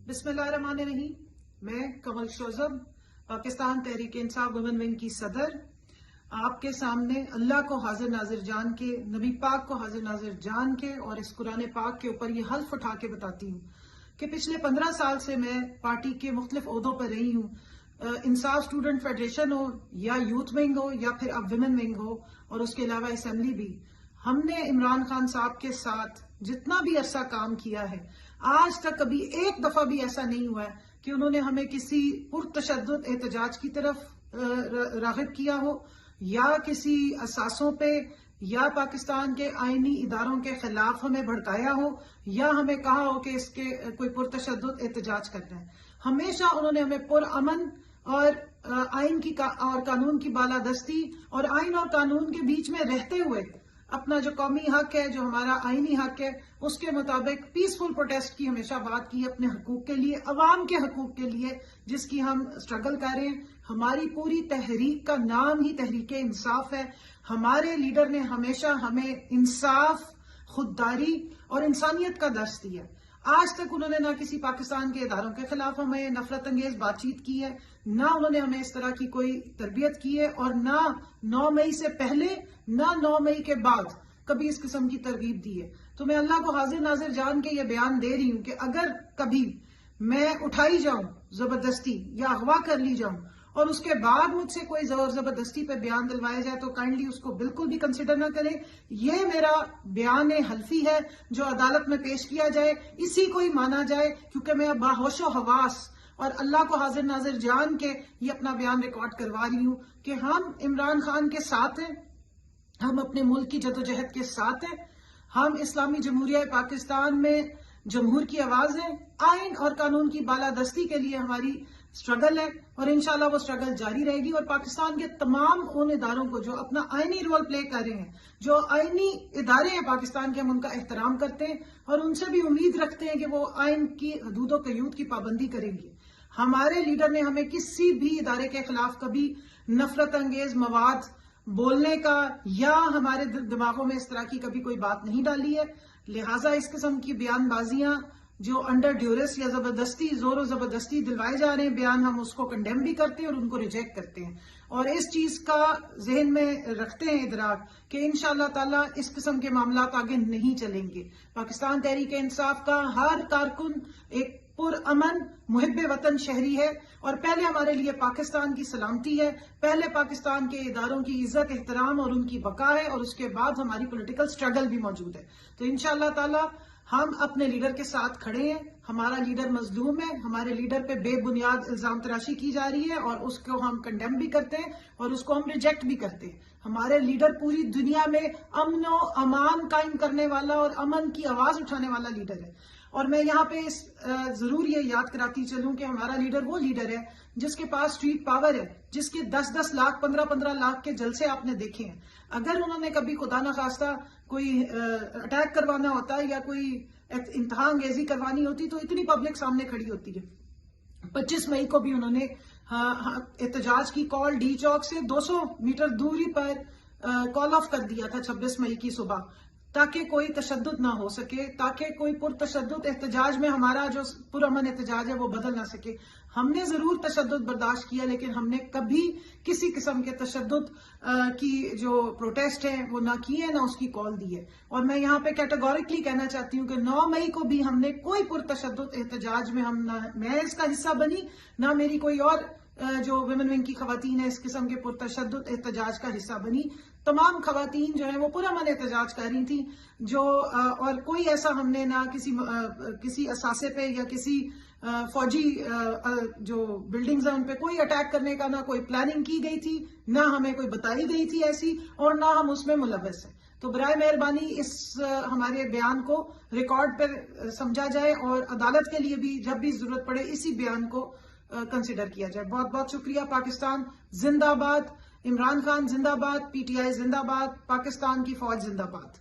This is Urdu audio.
بسم اللہ الرحمن الرحیم. میں کمل شوزب، پاکستان تحریک انصاف وومن ونگ کی صدر، آپ کے سامنے اللہ کو حاضر ناظر جان کے، نبی پاک کو حاضر ناظر جان کے اور اس قرآن پاک کے اوپر یہ حلف اٹھا کے بتاتی ہوں کہ پچھلے 15 سال سے میں پارٹی کے مختلف عہدوں پر رہی ہوں. انصاف اسٹوڈنٹ فیڈریشن ہو یا یوتھ ونگ ہو یا پھر اب ویمن ونگ ہو اور اس کے علاوہ اسمبلی بھی، ہم نے عمران خان صاحب کے ساتھ جتنا بھی عرصہ کام کیا ہے، آج تک کبھی ایک دفعہ بھی ایسا نہیں ہوا ہے کہ انہوں نے ہمیں کسی پرتشدد احتجاج کی طرف راغب کیا ہو، یا کسی اثاثوں پہ یا پاکستان کے آئینی اداروں کے خلاف ہمیں بھڑکایا ہو، یا ہمیں کہا ہو کہ اس کے کوئی پرتشدد احتجاج کرنا ہے. ہمیشہ انہوں نے ہمیں پرامن اور آئین کی اور قانون کی بالادستی اور آئین اور قانون کے بیچ میں رہتے ہوئے اپنا جو قومی حق ہے، جو ہمارا آئینی حق ہے، اس کے مطابق پیسفل پروٹیسٹ کی ہمیشہ بات کی، اپنے حقوق کے لیے، عوام کے حقوق کے لیے جس کی ہم سٹرگل کر رہے ہیں. ہماری پوری تحریک کا نام ہی تحریک انصاف ہے. ہمارے لیڈر نے ہمیشہ ہمیں انصاف، خودداری اور انسانیت کا درس دیا. آج تک انہوں نے نہ کسی پاکستان کے اداروں کے خلاف ہمیں نفرت انگیز بات چیت کی ہے، نہ انہوں نے ہمیں اس طرح کی کوئی تربیت کی ہے، اور نہ 9 مئی سے پہلے نہ 9 مئی کے بعد کبھی اس قسم کی ترغیب دی ہے. تو میں اللہ کو حاضر ناظر جان کے یہ بیان دے رہی ہوں کہ اگر کبھی میں اٹھائی جاؤں زبردستی یا اغوا کر لی جاؤں اور اس کے بعد مجھ سے کوئی زور زبردستی پہ بیان دلوایا جائے تو کائنڈلی اس کو بالکل بھی کنسیڈر نہ کریں. یہ میرا بیان حلفی ہے جو عدالت میں پیش کیا جائے، اسی کو ہی مانا جائے، کیونکہ میں باہوش و حواس اور اللہ کو حاضر ناظر جان کے یہ اپنا بیان ریکارڈ کروا رہی ہوں کہ ہم عمران خان کے ساتھ ہیں، ہم اپنے ملک کی جدوجہد کے ساتھ ہیں، ہم اسلامی جمہوریہ پاکستان میں جمہور کی آواز ہیں، آئین اور قانون کی بالادستی کے لیے ہماری سٹرگل ہے، اور انشاءاللہ وہ سٹرگل جاری رہے گی. اور پاکستان کے تمام ان اداروں کو جو اپنا آئینی رول پلے کر رہے ہیں، جو آئینی ادارے ہیں پاکستان کے، ہم ان کا احترام کرتے ہیں اور ان سے بھی امید رکھتے ہیں کہ وہ آئین کی حدود و قیود کی پابندی کریں گے. ہمارے لیڈر نے ہمیں کسی بھی ادارے کے خلاف کبھی نفرت انگیز مواد بولنے کا یا ہمارے دماغوں میں اس طرح کی کبھی کوئی بات نہیں ڈالی ہے. لہٰذا اس قسم کی بیان بازیاں جو انڈر ڈیورس یا زبردستی، زور و زبردستی دلوائے جا رہے ہیں بیان، ہم اس کو کنڈیم بھی کرتے ہیں اور ان کو ریجیکٹ کرتے ہیں، اور اس چیز کا ذہن میں رکھتے ہیں ادراک کہ انشاءاللہ تعالی اس قسم کے معاملات آگے نہیں چلیں گے. پاکستان تحریک انصاف کا ہر کارکن ایک پرامن محب وطن شہری ہے، اور پہلے ہمارے لیے پاکستان کی سلامتی ہے، پہلے پاکستان کے اداروں کی عزت احترام اور ان کی بقا ہے، اور اس کے بعد ہماری پولیٹیکل سٹرگل بھی موجود ہے. تو انشاءاللہ تعالی ہم اپنے لیڈر کے ساتھ کھڑے ہیں. ہمارا لیڈر مظلوم ہے، ہمارے لیڈر پہ بے بنیاد الزام تراشی کی جا رہی ہے، اور اس کو ہم کنڈیم بھی کرتے ہیں اور اس کو ہم ریجیکٹ بھی کرتے ہیں. ہمارے لیڈر پوری دنیا میں امن و امان قائم کرنے والا اور امن کی آواز اٹھانے والا لیڈر ہے. اور میں یہاں پہ ضرور یہ یاد کراتی چلوں کہ ہمارا لیڈر وہ لیڈر ہے جس کے پاس اسٹریٹ پاور ہے، جس کے 10-10 لاکھ 15-15 لاکھ کے جلسے آپ نے دیکھے ہیں. اگر انہوں نے کبھی خدا نخواستہ کوئی اٹیک کروانا ہوتا یا کوئی انتہا انگیزی کروانی ہوتی تو اتنی پبلک سامنے کھڑی ہوتی ہے. 25 مئی کو بھی انہوں نے احتجاج کی کال ڈی چوک سے 200 میٹر دوری پر کال آف کر دیا تھا 26 مئی کی صبح، تاکہ کوئی تشدد نہ ہو سکے، تاکہ کوئی پرتشدد احتجاج میں ہمارا جو پرامن احتجاج ہے وہ بدل نہ سکے. ہم نے ضرور تشدد برداشت کیا، لیکن ہم نے کبھی کسی قسم کے تشدد کی جو پروٹیسٹ ہے وہ نہ کی ہے، نہ اس کی کال دی ہے. اور میں یہاں پہ کیٹیگوریکلی کہنا چاہتی ہوں کہ 9 مئی کو بھی ہم نے کوئی پرتشدد احتجاج میں نہ میں اس کا حصہ بنی، نہ میری کوئی اور جو ویمن ونگ کی خواتین ہیں اس قسم کے پرتشدد احتجاج کا حصہ بنی. تمام خواتین جو ہیں وہ پرامن احتجاج کر رہی تھیں، اور کوئی ایسا ہم نے نہ کسی اثاثے پہ یا کسی فوجی جو بلڈنگز ہیں ان پہ کوئی اٹیک کرنے کا نہ کوئی پلاننگ کی گئی تھی، نہ ہمیں کوئی بتائی گئی تھی ایسی، اور نہ ہم اس میں ملوث ہیں. تو برائے مہربانی اس ہمارے بیان کو ریکارڈ پر سمجھا جائے، اور عدالت کے لیے بھی جب بھی ضرورت پڑے اسی بیان کو کنسیڈر کیا جائے. بہت بہت شکریہ. پاکستان زندہ باد، عمران خان زندہ باد، پی ٹی آئی زندہ باد، پاکستان کی فوج زندہ باد.